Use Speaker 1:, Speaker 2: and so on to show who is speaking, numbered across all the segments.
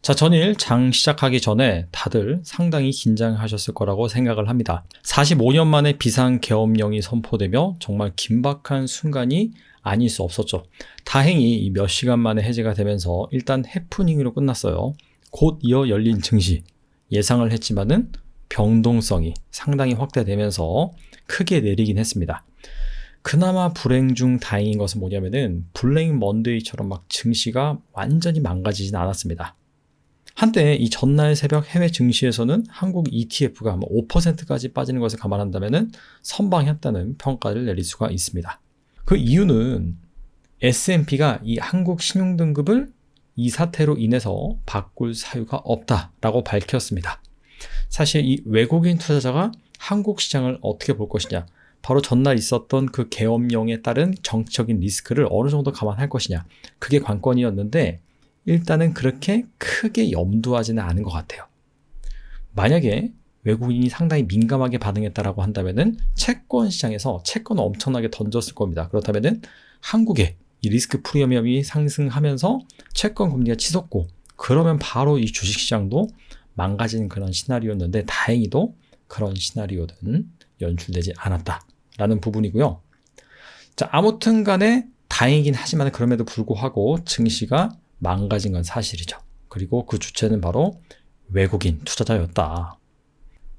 Speaker 1: 자, 전일 장 시작하기 전에 다들 상당히 긴장하셨을 거라고 생각을 합니다. 45년 만에 비상계엄령이 선포되며 정말 긴박한 순간이 아닐 수 없었죠. 다행히 이 몇 시간 만에 해제가 되면서 일단 해프닝으로 끝났어요. 곧 이어 열린 증시. 예상을 했지만은 변동성이 상당히 확대되면서 크게 내리긴 했습니다. 그나마 불행 중 다행인 것은 뭐냐면은 블랙 먼데이처럼 막 증시가 완전히 망가지진 않았습니다. 한때 이 전날 새벽 해외 증시에서는 한국 ETF가 5%까지 빠지는 것을 감안한다면은 선방했다는 평가를 내릴 수가 있습니다. 그 이유는 S&P가 이 한국 신용등급을 이 사태로 인해서 바꿀 사유가 없다라고 밝혔습니다. 사실 이 외국인 투자자가 한국 시장을 어떻게 볼 것이냐, 바로 전날 있었던 그 계엄령에 따른 정치적인 리스크를 어느 정도 감안할 것이냐, 그게 관건이었는데 일단은 그렇게 크게 염두하지는 않은 것 같아요. 만약에 외국인이 상당히 민감하게 반응했다라고 한다면은 채권 시장에서 채권을 엄청나게 던졌을 겁니다. 그렇다면은 한국의 이 리스크 프리미엄이 상승하면서 채권 금리가 치솟고, 그러면 바로 이 주식시장도 망가지는 그런 시나리오였는데 다행히도 그런 시나리오는 연출되지 않았다라는 부분이고요. 자, 아무튼 간에 다행이긴 하지만 그럼에도 불구하고 증시가 망가진 건 사실이죠. 그리고 그 주체는 바로 외국인 투자자였다.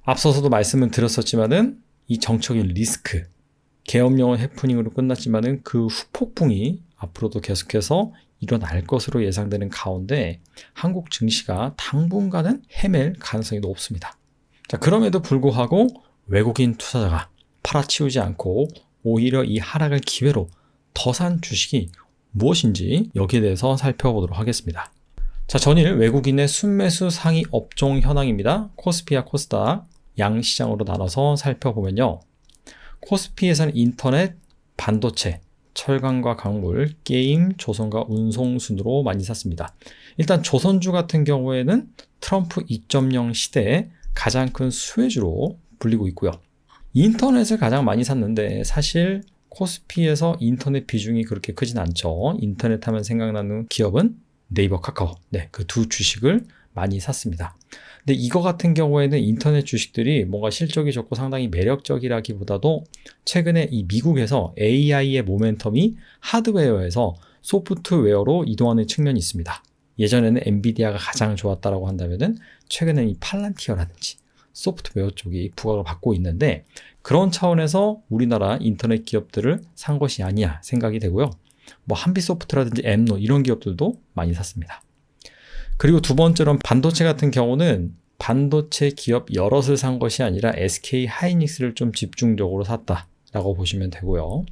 Speaker 1: 앞서서도 말씀을 드렸었지만은 이 정책적인 리스크, 계엄령은 해프닝으로 끝났지만은 그 후폭풍이 앞으로도 계속해서 일어날 것으로 예상되는 가운데 한국 증시가 당분간은 헤맬 가능성이 높습니다. 자, 그럼에도 불구하고 외국인 투자자가 팔아치우지 않고 오히려 이 하락을 기회로 더 산 주식이 무엇인지 여기에 대해서 살펴보도록 하겠습니다. 자, 전일 외국인의 순매수 상위 업종 현황입니다. 코스피와 코스닥 양시장으로 나눠서 살펴보면요. 코스피에서는 인터넷, 반도체, 철강과 광물, 게임, 조선과 운송 순으로 많이 샀습니다. 일단 조선주 같은 경우에는 트럼프 2.0 시대에 가장 큰 수혜주로 불리고 있고요. 인터넷을 가장 많이 샀는데 사실 코스피에서 인터넷 비중이 그렇게 크진 않죠. 인터넷 하면 생각나는 기업은 네이버, 카카오, 그 두 주식을 많이 샀습니다. 근데 이거 같은 경우에는 인터넷 주식들이 뭔가 실적이 좋고 상당히 매력적이라기보다도 최근에 이 미국에서 AI의 모멘텀이 하드웨어에서 소프트웨어로 이동하는 측면이 있습니다. 예전에는 엔비디아가 가장 좋았다라고 한다면은 최근에는 이 팔란티어라든지 소프트웨어 쪽이 부각을 받고 있는데, 그런 차원에서 우리나라 인터넷 기업들을 산 것이 아니야 생각이 되고요. 한빛소프트라든지 엠노 이런 기업들도 많이 샀습니다. 그리고 두 번째로는 반도체 같은 경우는 반도체 기업 여럿을 산 것이 아니라 SK 하이닉스를 좀 집중적으로 샀다라고 보시면 되고요.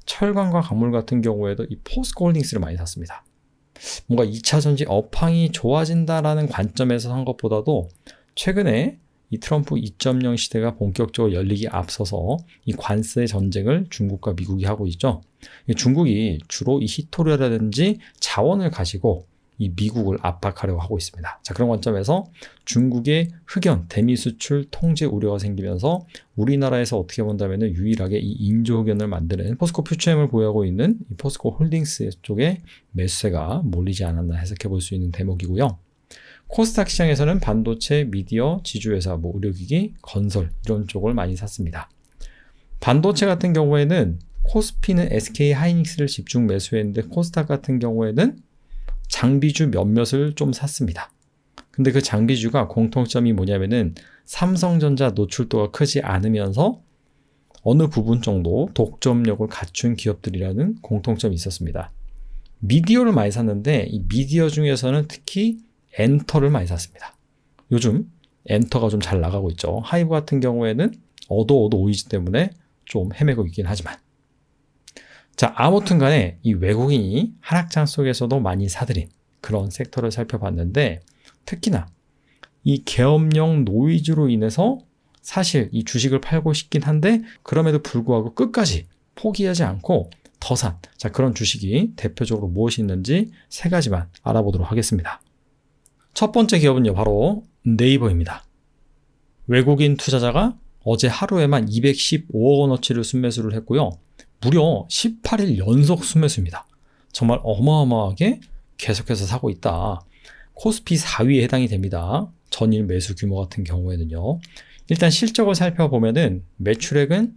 Speaker 1: 철강과 광물 같은 경우에도 이 포스코 홀딩스를 많이 샀습니다. 뭔가 2차 전지 업황이 좋아진다라는 관점에서 산 것보다도 최근에 이 트럼프 2.0 시대가 본격적으로 열리기 앞서서 이 관세 전쟁을 중국과 미국이 하고 있죠. 중국이 주로 이 히토류라든지 자원을 가지고 이 미국을 압박하려고 하고 있습니다. 자, 그런 관점에서 중국의 흑연, 대미 수출 통제 우려가 생기면서 우리나라에서 어떻게 본다면 유일하게 이 인조 흑연을 만드는 포스코 퓨처엠을 보유하고 있는 이 포스코 홀딩스 쪽에 매수세가 몰리지 않았나 해석해 볼 수 있는 대목이고요. 코스닥 시장에서는 반도체, 미디어, 지주회사, 의료기기, 건설 이런 쪽을 많이 샀습니다. 반도체 같은 경우에는 코스피는 SK 하이닉스를 집중 매수했는데 코스닥 같은 경우에는 장비주 몇몇을 좀 샀습니다. 근데 그 장비주가 공통점이 뭐냐면은 삼성전자 노출도가 크지 않으면서 어느 부분 정도 독점력을 갖춘 기업들이라는 공통점이 있었습니다. 미디어를 많이 샀는데 이 미디어 중에서는 특히 엔터를 많이 샀습니다. 요즘 엔터가 좀 잘 나가고 있죠. 하이브 같은 경우에는 어도 오이즈 때문에 좀 헤매고 있긴 하지만, 자, 아무튼 간에 이 외국인이 하락장 속에서도 많이 사들인 그런 섹터를 살펴봤는데, 특히나 이 계엄령 노이즈로 인해서 사실 이 주식을 팔고 싶긴 한데 그럼에도 불구하고 끝까지 포기하지 않고 더 산, 자, 그런 주식이 대표적으로 무엇이 있는지 세 가지만 알아보도록 하겠습니다. 첫 번째 기업은요, 바로 네이버입니다. 외국인 투자자가 어제 하루에만 215억 원어치를 순매수를 했고요. 무려 18일 연속 순매수입니다. 정말 어마어마하게 계속해서 사고 있다. 코스피 4위에 해당이 됩니다. 전일 매수 규모 같은 경우에는요. 일단 실적을 살펴보면은 매출액은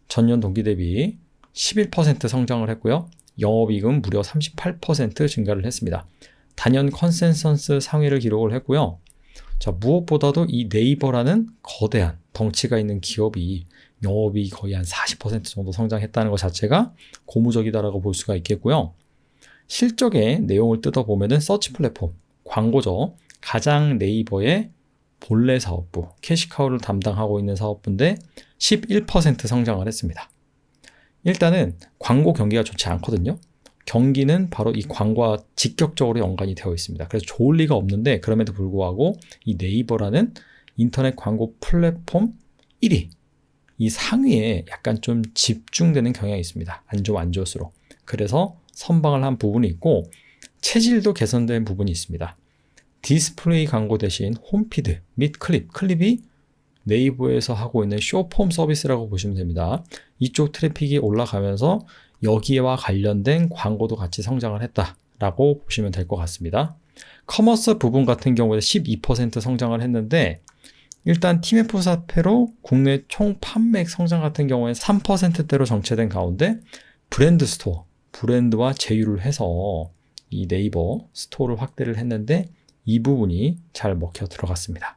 Speaker 1: 전년 동기 대비 11% 성장을 했고요. 영업이익은 무려 38% 증가를 했습니다. 단연 컨센서스 상위를 기록을 했고요. 자, 무엇보다도 이 네이버라는 거대한 덩치가 있는 기업이 영업이 거의 한 40% 정도 성장했다는 것 자체가 고무적이다라고 볼 수가 있겠고요. 실적의 내용을 뜯어보면은 서치 플랫폼, 광고죠. 가장 네이버의 본래 사업부, 캐시카우를 담당하고 있는 사업부인데 11% 성장을 했습니다. 일단은 광고 경기가 좋지 않거든요. 경기는 바로 이 광고와 직접적으로 연관이 되어 있습니다. 그래서 좋을 리가 없는데 그럼에도 불구하고 이 네이버라는 인터넷 광고 플랫폼 1위, 이 상위에 약간 좀 집중되는 경향이 있습니다. 안 좋으면 안 좋을수록. 그래서 선방을 한 부분이 있고 체질도 개선된 부분이 있습니다. 디스플레이 광고 대신 홈피드 및 클립이 네이버에서 하고 있는 쇼폼 서비스라고 보시면 됩니다. 이쪽 트래픽이 올라가면서 여기와 관련된 광고도 같이 성장을 했다라고 보시면 될 것 같습니다. 커머스 부분 같은 경우에 12% 성장을 했는데 일단 TMF 사태로 국내 총 판매액 성장 같은 경우에 3%대로 정체된 가운데 브랜드 스토어, 브랜드와 제휴를 해서 이 네이버 스토어를 확대를 했는데 이 부분이 잘 먹혀 들어갔습니다.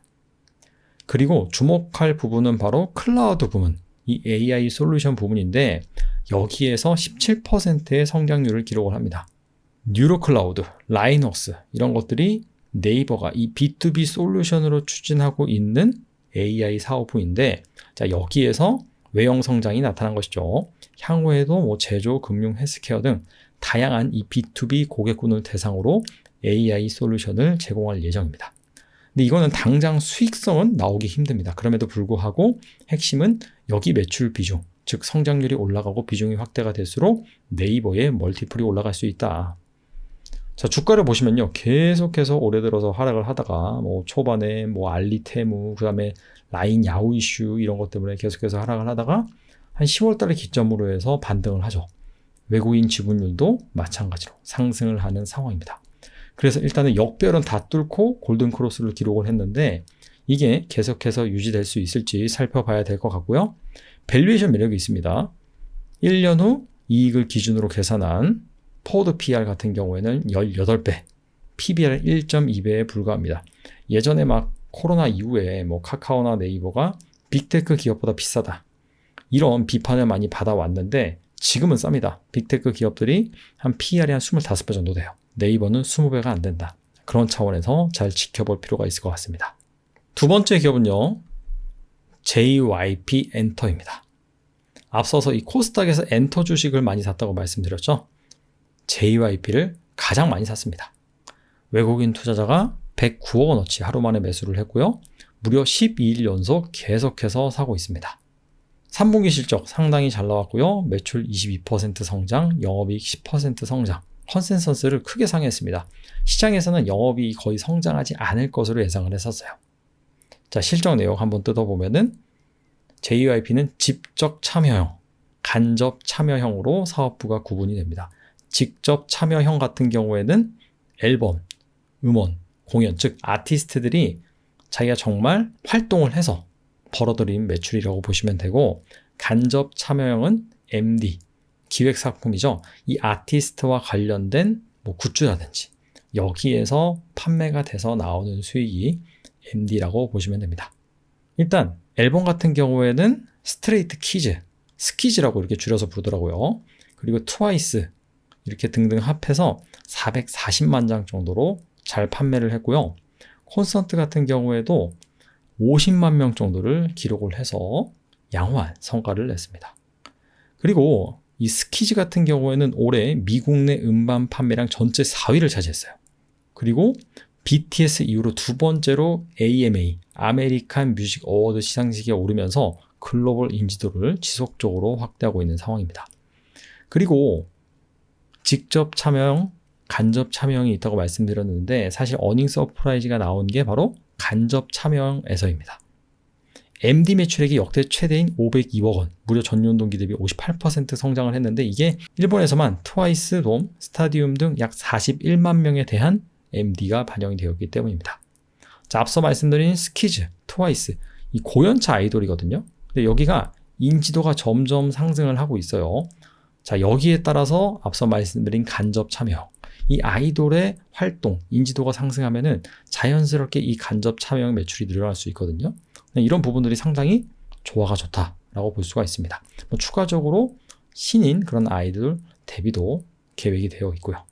Speaker 1: 그리고 주목할 부분은 바로 클라우드 부분, 이 AI 솔루션 부분인데 여기에서 17%의 성장률을 기록을 합니다. 뉴로클라우드, 라이넉스 이런 것들이 네이버가 이 B2B 솔루션으로 추진하고 있는 AI 사업부인데 자, 여기에서 외형 성장이 나타난 것이죠. 향후에도 뭐 제조, 금융, 헬스케어 등 다양한 이 B2B 고객군을 대상으로 AI 솔루션을 제공할 예정입니다. 근데 이거는 당장 수익성은 나오기 힘듭니다. 그럼에도 불구하고 핵심은 여기 매출 비중, 즉 성장률이 올라가고 비중이 확대가 될수록 네이버의 멀티플이 올라갈 수 있다. 자, 주가를 보시면요. 계속해서 올해 들어서 하락을 하다가 뭐 초반에 뭐 알리테무, 그다음에 라인 야후 이슈 이런 것 때문에 계속해서 하락을 하다가 한 10월 달에 기점으로 해서 반등을 하죠. 외국인 지분율도 마찬가지로 상승을 하는 상황입니다. 그래서 일단은 역별은 다 뚫고 골든 크로스를 기록을 했는데 이게 계속해서 유지될 수 있을지 살펴봐야 될 것 같고요. 밸류에이션 매력이 있습니다. 1년 후 이익을 기준으로 계산한 포워드 PR 같은 경우에는 18배, PBR 1.2배에 불과합니다. 예전에 막 코로나 이후에 뭐 카카오나 네이버가 빅테크 기업보다 비싸다. 이런 비판을 많이 받아왔는데 지금은 쌉니다. 빅테크 기업들이 한 PR이 한 25배 정도 돼요. 네이버는 20배가 안 된다. 그런 차원에서 잘 지켜볼 필요가 있을 것 같습니다. 두 번째 기업은요. JYP 엔터입니다. 앞서서 이 코스닥에서 엔터 주식을 많이 샀다고 말씀드렸죠. JYP를 가장 많이 샀습니다. 외국인 투자자가 109억 원어치 하루 만에 매수를 했고요. 무려 12일 연속 계속해서 사고 있습니다. 3분기 실적 상당히 잘 나왔고요. 매출 22% 성장, 영업이익 10% 성장, 컨센서스를 크게 상회했습니다. 시장에서는 영업이익이 거의 성장하지 않을 것으로 예상을 했었어요. 자, 실적 내용 한번 뜯어보면은 JYP는 직접 참여형, 간접 참여형으로 사업부가 구분이 됩니다. 직접 참여형 같은 경우에는 앨범, 음원, 공연, 즉 아티스트들이 자기가 정말 활동을 해서 벌어들인 매출이라고 보시면 되고 간접 참여형은 MD, 기획상품이죠. 이 아티스트와 관련된 뭐 굿즈라든지 여기에서 판매가 돼서 나오는 수익이 MD라고 보시면 됩니다. 일단 앨범 같은 경우에는 스트레이트 키즈, 스키즈라고 이렇게 줄여서 부르더라고요. 그리고 트와이스 이렇게 등등 합해서 440만 장 정도로 잘 판매를 했고요. 콘서트 같은 경우에도 50만 명 정도를 기록을 해서 양호한 성과를 냈습니다. 그리고 이 스키즈 같은 경우에는 올해 미국 내 음반 판매량 전체 4위를 차지했어요. 그리고 BTS 이후로 두 번째로 AMA, 아메리칸 뮤직 어워드 시상식에 오르면서 글로벌 인지도를 지속적으로 확대하고 있는 상황입니다. 그리고 직접 참여형, 간접 참여형이 있다고 말씀드렸는데 사실 어닝 서프라이즈가 나온 게 바로 간접 참여형에서입니다. MD 매출액이 역대 최대인 502억 원, 무려 전년 동기 대비 58% 성장을 했는데 이게 일본에서만 트와이스, 돔, 스타디움 등 약 41만 명에 대한 MD가 반영이 되었기 때문입니다. 자, 앞서 말씀드린 스키즈, 트와이스, 이 고연차 아이돌이거든요. 근데 여기가 인지도가 점점 상승을 하고 있어요. 자, 여기에 따라서 앞서 말씀드린 간접 참여, 이 아이돌의 활동, 인지도가 상승하면은 자연스럽게 이 간접 참여 매출이 늘어날 수 있거든요. 이런 부분들이 상당히 조화가 좋다라고 볼 수가 있습니다. 추가적으로 신인 그런 아이돌 대비도 계획이 되어 있고요.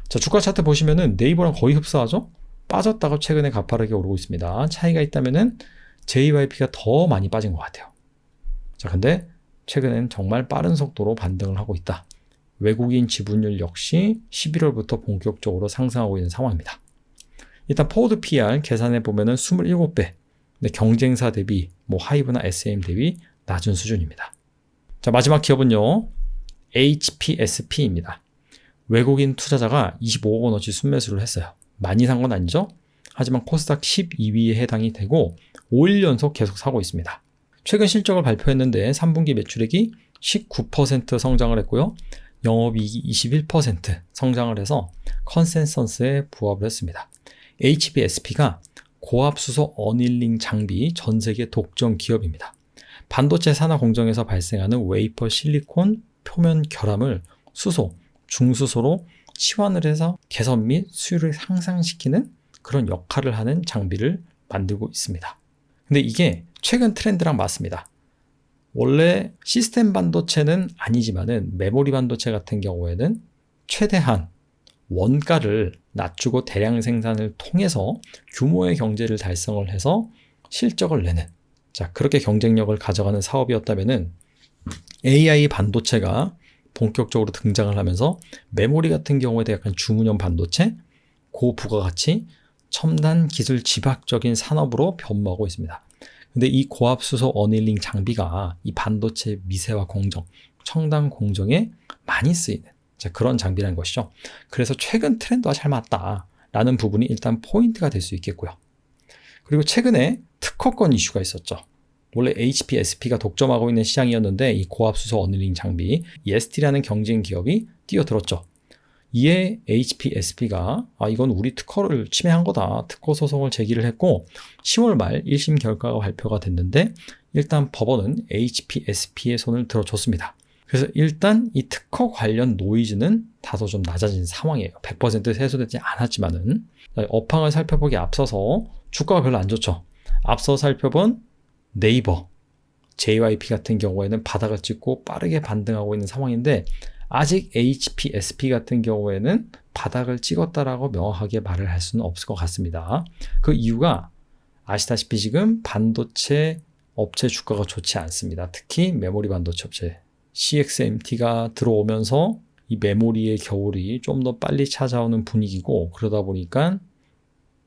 Speaker 1: 자, 주가 차트 보시면은 네이버랑 거의 흡사하죠? 빠졌다가 최근에 가파르게 오르고 있습니다. 차이가 있다면은 JYP가 더 많이 빠진 것 같아요. 자, 근데 최근엔 정말 빠른 속도로 반등을 하고 있다. 외국인 지분율 역시 11월부터 본격적으로 상승하고 있는 상황입니다. 일단 포워드 PR 계산해 보면은 27배. 근데 경쟁사 대비 하이브나 SM 대비 낮은 수준입니다. 자, 마지막 기업은요. HPSP입니다. 외국인 투자자가 25억 원어치 순매수를 했어요. 많이 산 건 아니죠? 하지만 코스닥 12위에 해당이 되고 5일 연속 계속 사고 있습니다. 최근 실적을 발표했는데 3분기 매출액이 19% 성장을 했고요. 영업이익이 21% 성장을 해서 컨센서스에 부합을 했습니다. HPSP가 고압수소 어닐링 장비 전 세계 독점 기업입니다. 반도체 산화 공정에서 발생하는 웨이퍼 실리콘 표면 결함을 수소, 중수소로 치환을 해서 개선 및 수율을 향상시키는 그런 역할을 하는 장비를 만들고 있습니다. 근데 이게 최근 트렌드랑 맞습니다. 원래 시스템 반도체는 아니지만은 메모리 반도체 같은 경우에는 최대한 원가를 낮추고 대량 생산을 통해서 규모의 경제를 달성을 해서 실적을 내는, 자, 그렇게 경쟁력을 가져가는 사업이었다면은 AI 반도체가 본격적으로 등장을 하면서 메모리 같은 경우에도 약간 주문형 반도체, 고부가가치, 첨단 기술 집약적인 산업으로 변모하고 있습니다. 근데 이 고압수소 어닐링 장비가 이 반도체 미세화 공정, 첨단 공정에 많이 쓰이는 그런 장비라는 것이죠. 그래서 최근 트렌드와 잘 맞다라는 부분이 일단 포인트가 될 수 있겠고요. 그리고 최근에 특허권 이슈가 있었죠. 원래 HPSP가 독점하고 있는 시장이었는데 이 고압수소 어닐링 장비, ST라는 경쟁 기업이 뛰어들었죠. 이에 HPSP가 이건 우리 특허를 침해한 거다. 특허 소송을 제기를 했고 10월 말 1심 결과가 발표가 됐는데 일단 법원은 HPSP의 손을 들어줬습니다. 그래서 일단 이 특허 관련 노이즈는 다소 좀 낮아진 상황이에요. 100% 해소되지 않았지만은 업황을 살펴보기 앞서서 주가가 별로 안 좋죠. 앞서 살펴본 네이버, JYP 같은 경우에는 바닥을 찍고 빠르게 반등하고 있는 상황인데 아직 HPSP 같은 경우에는 바닥을 찍었다라고 명확하게 말을 할 수는 없을 것 같습니다. 그 이유가 아시다시피 지금 반도체 업체 주가가 좋지 않습니다. 특히 메모리 반도체 업체 CXMT가 들어오면서 이 메모리의 겨울이 좀 더 빨리 찾아오는 분위기고 그러다 보니까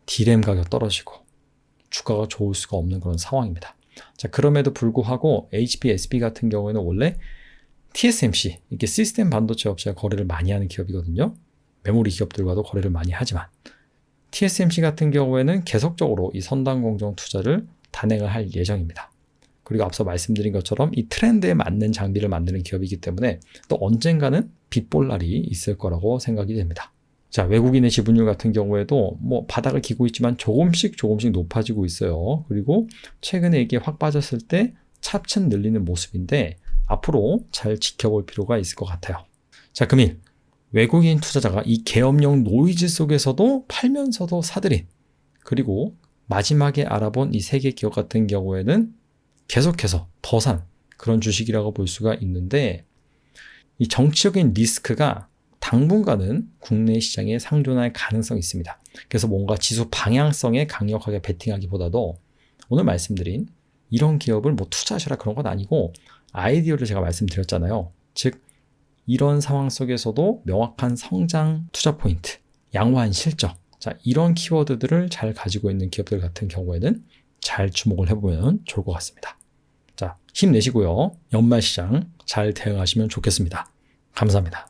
Speaker 1: D램 가격 떨어지고 주가가 좋을 수가 없는 그런 상황입니다. 자, 그럼에도 불구하고 HPSP 같은 경우에는 원래 TSMC, 이렇게 시스템 반도체 업체가 거래를 많이 하는 기업이거든요. 메모리 기업들과도 거래를 많이 하지만 TSMC 같은 경우에는 계속적으로 이 선단 공정 투자를 단행을 할 예정입니다. 그리고 앞서 말씀드린 것처럼 이 트렌드에 맞는 장비를 만드는 기업이기 때문에 또 언젠가는 빛볼 날이 있을 거라고 생각이 됩니다. 자, 외국인의 지분율 같은 경우에도 바닥을 기고 있지만 조금씩 높아지고 있어요. 그리고 최근에 이게 확 빠졌을 때 차츰 늘리는 모습인데 앞으로 잘 지켜볼 필요가 있을 것 같아요. 자, 금일 외국인 투자자가 이 계엄령 노이즈 속에서도 팔면서도 사들인, 그리고 마지막에 알아본 이 세 개 기업 같은 경우에는 계속해서 더 산 그런 주식이라고 볼 수가 있는데 이 정치적인 리스크가 당분간은 국내 시장에 상존할 가능성이 있습니다. 그래서 뭔가 지수 방향성에 강력하게 베팅하기보다도 오늘 말씀드린 이런 기업을 투자하셔라 그런 건 아니고 아이디어를 제가 말씀드렸잖아요. 즉 이런 상황 속에서도 명확한 성장 투자 포인트, 양호한 실적, 자, 이런 키워드들을 잘 가지고 있는 기업들 같은 경우에는 잘 주목을 해보면 좋을 것 같습니다. 자, 힘내시고요. 연말 시장 잘 대응하시면 좋겠습니다. 감사합니다.